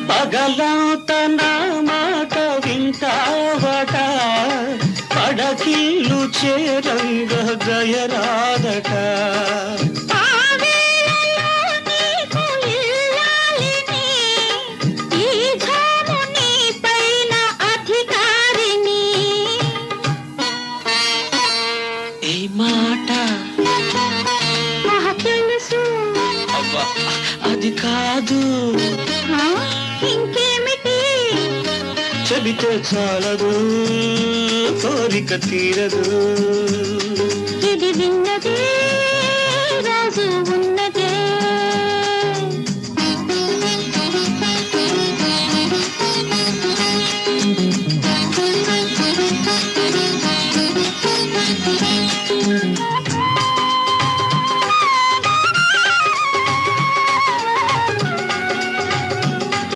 పగలంత నా మాట వింటావట పడకిల్లు చేరంగ జయరాదట మాట తెలుసు అబ్బా అది కాదు ఇంకేమిటి చెబితే చాలదు కోరిక తీరదు ఇది విన్నదే రాజు ఉన్నదే